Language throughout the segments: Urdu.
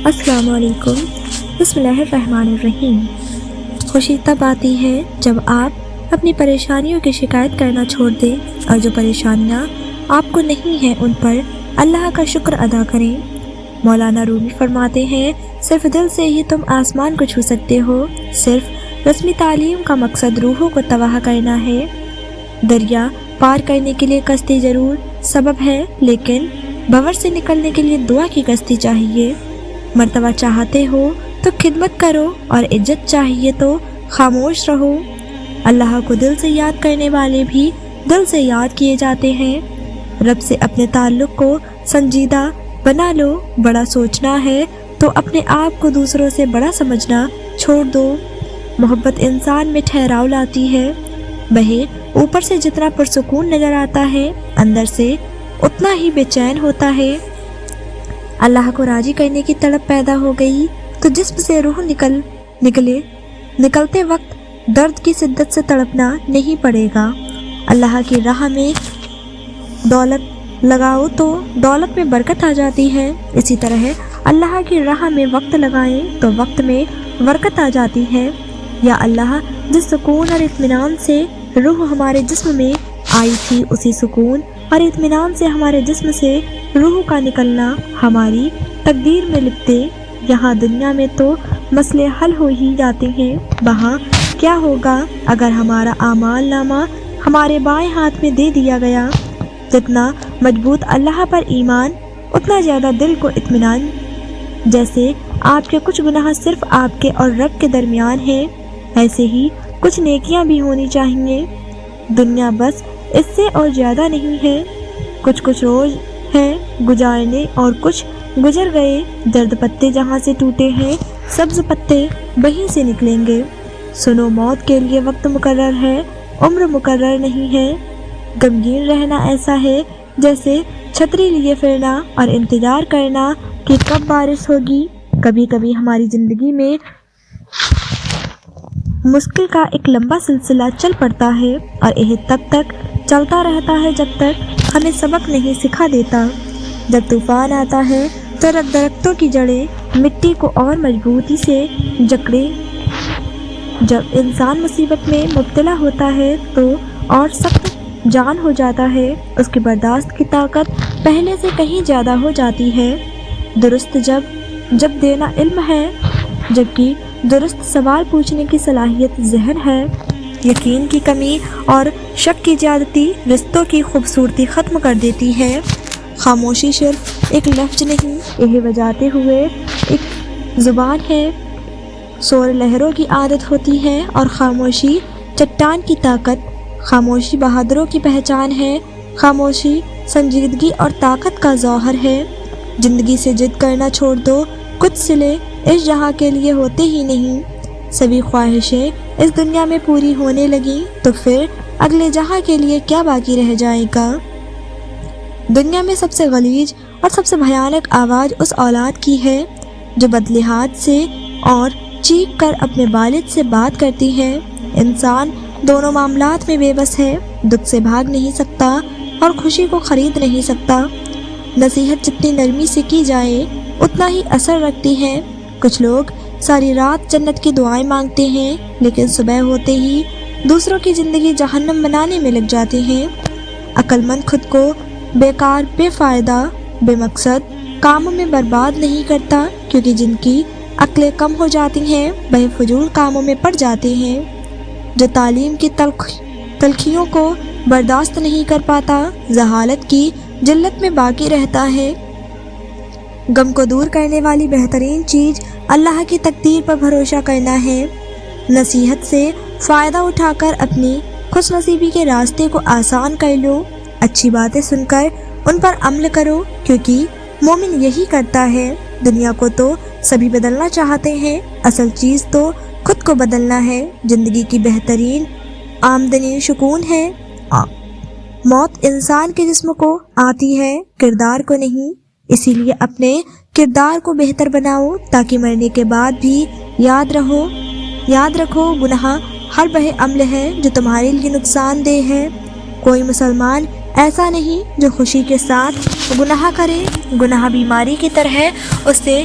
السلام علیکم۔ بسم اللہ الرحمن الرحیم۔ خوشی تب آتی ہے جب آپ اپنی پریشانیوں کی شکایت کرنا چھوڑ دیں اور جو پریشانیاں آپ کو نہیں ہیں ان پر اللہ کا شکر ادا کریں۔ مولانا رومی فرماتے ہیں، صرف دل سے ہی تم آسمان کو چھو سکتے ہو، صرف رسمی تعلیم کا مقصد روحوں کو تباہ کرنا ہے۔ دریا پار کرنے کے لیے کشتی ضرور سبب ہے، لیکن بھنور سے نکلنے کے لیے دعا کی کشتی چاہیے۔ مرتبہ چاہتے ہو تو خدمت کرو اور عزت چاہیے تو خاموش رہو۔ اللہ کو دل سے یاد کرنے والے بھی دل سے یاد کیے جاتے ہیں۔ رب سے اپنے تعلق کو سنجیدہ بنا لو۔ بڑا سوچنا ہے تو اپنے آپ کو دوسروں سے بڑا سمجھنا چھوڑ دو۔ محبت انسان میں ٹھہراؤ لاتی ہے۔ بہے اوپر سے جتنا پرسکون نظر آتا ہے، اندر سے اتنا ہی بے چین ہوتا ہے۔ اللہ کو راضی کرنے کی طلب پیدا ہو گئی تو جسم سے روح نکلتے وقت درد کی شدت سے تڑپنا نہیں پڑے گا۔ اللہ کی راہ میں دولت لگاؤ تو دولت میں برکت آ جاتی ہے، اسی طرح اللہ کی راہ میں وقت لگائیں تو وقت میں برکت آ جاتی ہے۔ یا اللہ، جس سکون اور اطمینان سے روح ہمارے جسم میں آئی تھی، اسی سکون اور اطمینان سے ہمارے جسم سے روح کا نکلنا ہماری تقدیر میں لکھ دے۔ یہاں دنیا میں تو مسئلے حل ہو ہی جاتے ہیں، وہاں کیا ہوگا اگر ہمارا اعمال نامہ ہمارے بائیں ہاتھ میں دے دیا گیا؟ جتنا مضبوط اللہ پر ایمان، اتنا زیادہ دل کو اطمینان۔ جیسے آپ کے کچھ گناہ صرف آپ کے اور رب کے درمیان ہیں، ایسے ہی کچھ نیکیاں بھی ہونی چاہیے۔ دنیا بس اس سے اور زیادہ نہیں ہے۔ کچھ روز ہیں گزارنے اور کچھ گزر گئے۔ درد پتے جہاں سے ٹوٹے ہیں، سبز پتے وہیں سے نکلیں گے۔ سنو، موت کے لیے وقت مقرر ہے، عمر مقرر نہیں ہے۔ غمگین رہنا ایسا ہے جیسے چھتری لیے پھرنا اور انتظار کرنا کہ کب بارش ہوگی۔ کبھی کبھی ہماری زندگی میں مشکل کا ایک لمبا سلسلہ چل پڑتا ہے اور یہ تب تک چلتا رہتا ہے جب تک ہمیں سبق نہیں سکھا دیتا۔ جب طوفان آتا ہے تو درختوں کی جڑیں مٹی کو اور مضبوطی سے جکڑے۔ جب انسان مصیبت میں مبتلا ہوتا ہے تو اور سخت جان ہو جاتا ہے، اس کی برداشت کی طاقت پہلے سے کہیں زیادہ ہو جاتی ہے۔ درست جب دینا علم ہے، جبکہ درست سوال پوچھنے کی صلاحیت ذہن ہے۔ یقین کی کمی اور شک کی زیادتی رشتوں کی خوبصورتی ختم کر دیتی ہے۔ خاموشی صرف ایک لفظ نہیں، یہ بجاتے ہوئے ایک زبان ہے۔ شور لہروں کی عادت ہوتی ہے اور خاموشی چٹان کی طاقت۔ خاموشی بہادروں کی پہچان ہے۔ خاموشی سنجیدگی اور طاقت کا ظاہر ہے۔ زندگی سے ضد کرنا چھوڑ دو، کچھ صلے اس جہاں کے لیے ہوتے ہی نہیں۔ سبھی خواہشیں اس دنیا میں پوری ہونے لگیں تو پھر اگلے جہاں کے لیے کیا باقی رہ جائے گا؟ دنیا میں سب سے غلیظ اور سب سے بھیانک آواز اس اولاد کی ہے جو بدلے ہاتھ سے اور چیخ کر اپنے والد سے بات کرتی ہے۔ انسان دونوں معاملات میں بے بس ہے، دکھ سے بھاگ نہیں سکتا اور خوشی کو خرید نہیں سکتا۔ نصیحت جتنی نرمی سے کی جائے اتنا ہی اثر رکھتی ہے۔ کچھ لوگ ساری رات جنت کی دعائیں مانگتے ہیں، لیکن صبح ہوتے ہی دوسروں کی زندگی جہنم بنانے میں لگ جاتے ہیں۔ عقل مند خود کو بیکار، بے فائدہ، بے مقصد کاموں میں برباد نہیں کرتا، کیونکہ جن کی عقلیں کم ہو جاتی ہیں وہ فضول کاموں میں پڑ جاتے ہیں۔ جو تعلیم کی تلخیوں کو برداشت نہیں کر پاتا، جہالت کی جلت میں باقی رہتا ہے۔ غم کو دور کرنے والی بہترین چیز اللہ کی تقدیر پر بھروسہ کرنا ہے۔ نصیحت سے فائدہ اٹھا کر اپنی خوش نصیبی کے راستے کو آسان کر لو۔ اچھی باتیں سن کر ان پر عمل کرو، کیونکہ مومن یہی کرتا ہے۔ دنیا کو تو سبھی بدلنا چاہتے ہیں، اصل چیز تو خود کو بدلنا ہے۔ زندگی کی بہترین آمدنی سکون ہے۔ موت انسان کے جسم کو آتی ہے، کردار کو نہیں۔ اسی لیے اپنے کردار کو بہتر بناؤ تاکہ مرنے کے بعد بھی یاد رکھو گناہ ہر وہ عمل ہے جو تمہارے لیے نقصان دہ ہے۔ کوئی مسلمان ایسا نہیں جو خوشی کے ساتھ گناہ کرے۔ گناہ بیماری کی طرح اس سے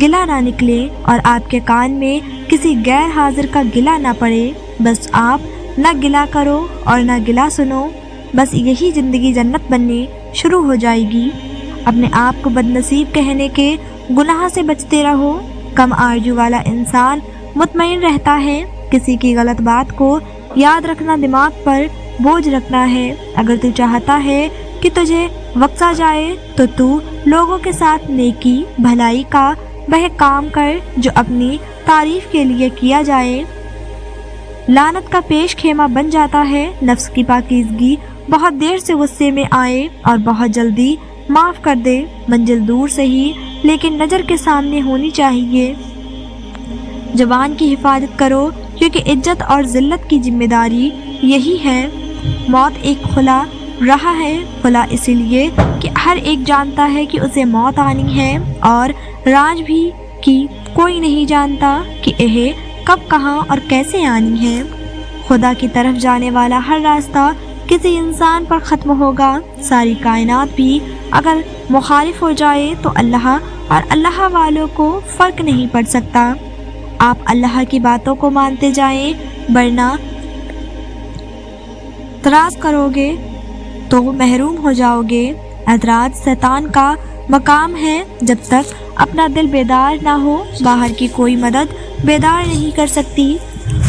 گلا نہ نکلے اور آپ کے کان میں کسی غیر حاضر کا گلا نہ پڑے۔ بس آپ نہ گلا کرو اور نہ گلا سنو، بس یہی زندگی جنت بننے شروع ہو جائے گی۔ اپنے آپ کو بد نصیب کہنے کے گناہ سے بچتے رہو۔ کم آرزو والا انسان مطمئن رہتا ہے۔ کسی کی غلط بات کو یاد رکھنا دماغ پر بوجھ رکھنا ہے۔ اگر تو چاہتا ہے کہ تجھے بخشا جائے تو لوگوں کے ساتھ نیکی بھلائی کا وہ کام کر جو اپنی تعریف کے لیے کیا جائے۔ لعنت کا پیش خیمہ بن جاتا ہے۔ نفس کی پاکیزگی بہت دیر سے غصے میں آئے اور بہت جلدی معاف کر دے۔ منزل دور سے ہی لیکن نظر کے سامنے ہونی چاہیے۔ زبان کی حفاظت کرو کیونکہ عزت اور ذلت کی ذمہ داری یہی ہے۔ موت ایک کھلا رہا ہے، کھلا اسی لیے کہ ہر ایک جانتا ہے کہ اسے موت آنی ہے، اور راج بھی کہ کوئی نہیں جانتا کہ یہ کب کہاں اور کیسے آنی ہے۔ خدا کی طرف جانے والا ہر راستہ کسی انسان پر ختم ہوگا۔ ساری کائنات بھی اگر مخالف ہو جائے تو اللہ اور اللہ والوں کو فرق نہیں پڑ سکتا۔ آپ اللہ کی باتوں کو مانتے جائیں، ورنہ اعتراض کرو گے تو محروم ہو جاؤ گے۔ اعتراض شیطان کا مقام ہے۔ جب تک اپنا دل بیدار نہ ہو، باہر کی کوئی مدد بیدار نہیں کر سکتی۔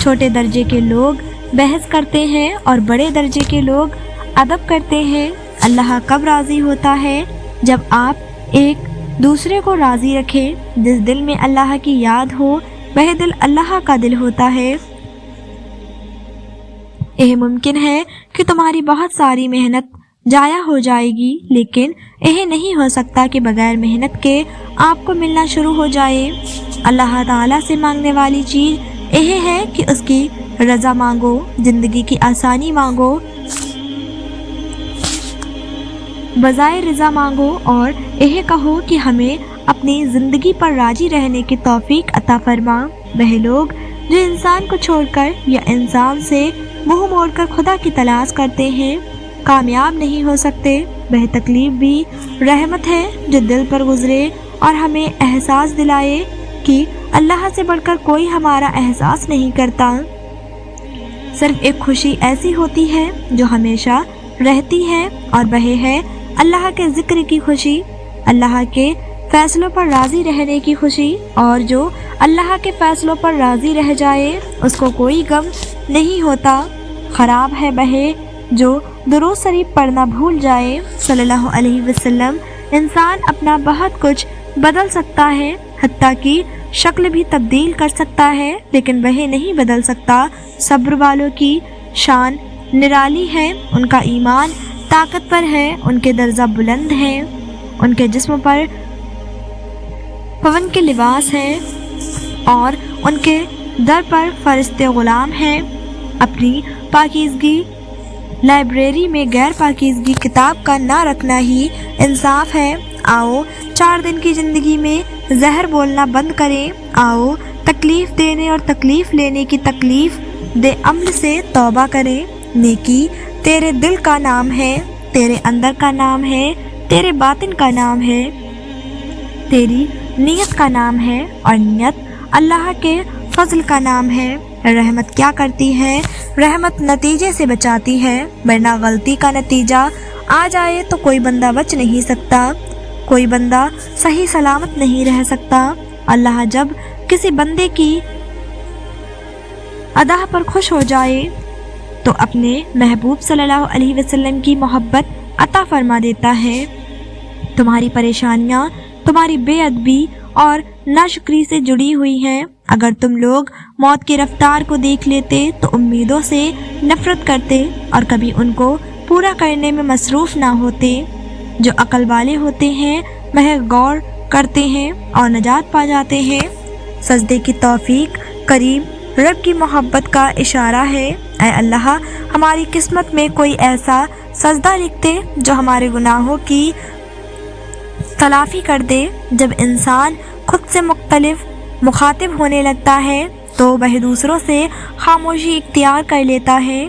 چھوٹے درجے کے لوگ بحث کرتے ہیں اور بڑے درجے کے لوگ ادب کرتے ہیں۔ اللہ کب راضی ہوتا ہے؟ جب آپ ایک دوسرے کو راضی رکھیں۔ جس دل میں اللہ کی یاد ہو وہ دل اللہ کا دل ہوتا ہے۔ یہ ممکن ہے کہ تمہاری بہت ساری محنت ضائع ہو جائے گی، لیکن یہ نہیں ہو سکتا کہ بغیر محنت کے آپ کو ملنا شروع ہو جائے۔ اللہ تعالیٰ سے مانگنے والی چیز یہ ہے کہ اس کی رضا مانگو، زندگی کی آسانی مانگو، بجائے رضا مانگو، اور یہ کہو کہ ہمیں اپنی زندگی پر راضی رہنے کی توفیق عطا فرما۔ وہ لوگ جو انسان کو چھوڑ کر یا انسان سے منہ موڑ کر خدا کی تلاش کرتے ہیں کامیاب نہیں ہو سکتے۔ وہ تکلیف بھی رحمت ہے جو دل پر گزرے اور ہمیں احساس دلائے کہ اللہ سے بڑھ کر کوئی ہمارا احساس نہیں کرتا۔ صرف ایک خوشی ایسی ہوتی ہے جو ہمیشہ رہتی ہے، اور وہ ہے اللہ کے ذکر کی خوشی، اللہ کے فیصلوں پر راضی رہنے کی خوشی۔ اور جو اللہ کے فیصلوں پر راضی رہ جائے اس کو کوئی غم نہیں ہوتا۔ خراب ہے وہ جو درود شریف پڑھنا بھول جائے۔ صلی اللہ علیہ وسلم انسان اپنا بہت کچھ بدل سکتا ہے، حتیٰ کہ شکل بھی تبدیل کر سکتا ہے، لیکن وہ نہیں بدل سکتا۔ صبر والوں کی شان نرالی ہے، ان کا ایمان طاقتور ہے، ان کے درجہ بلند ہیں، ان کے جسم پر پون کے لباس ہیں اور ان کے در پر فرشتے غلام ہیں۔ اپنی پاکیزگی لائبریری میں غیر پاکیزگی کتاب کا نہ رکھنا ہی انصاف ہے۔ آؤ 4 دن کی زندگی میں زہر بولنا بند کریں۔ آؤ تکلیف دینے اور تکلیف لینے کی تکلیف دے عمل سے توبہ کریں۔ نیکی تیرے دل کا نام ہے، تیرے اندر کا نام ہے، تیرے باطن کا نام ہے، تیری نیت کا نام ہے، اور نیت اللہ کے فضل کا نام ہے۔ رحمت کیا کرتی ہے؟ رحمت نتیجے سے بچاتی ہے، ورنہ غلطی کا نتیجہ آ جائے تو کوئی بندہ بچ نہیں سکتا، کوئی بندہ صحیح سلامت نہیں رہ سکتا۔ اللہ جب کسی بندے کی ادا پر خوش ہو جائے تو اپنے محبوب صلی اللہ علیہ وسلم کی محبت عطا فرما دیتا ہے۔ تمہاری پریشانیاں تمہاری بے ادبی اور ناشکری سے جڑی ہوئی ہیں۔ اگر تم لوگ موت کی رفتار کو دیکھ لیتے تو امیدوں سے نفرت کرتے اور کبھی ان کو پورا کرنے میں مصروف نہ ہوتے۔ جو عقل والے ہوتے ہیں وہ غور کرتے ہیں اور نجات پا جاتے ہیں۔ سجدے کی توفیق کریم رب کی محبت کا اشارہ ہے۔ اے اللہ، ہماری قسمت میں کوئی ایسا سجدہ لکھ دے جو ہمارے گناہوں کی تلافی کر دے۔ جب انسان خود سے مختلف مخاطب ہونے لگتا ہے تو وہ دوسروں سے خاموشی اختیار کر لیتا ہے۔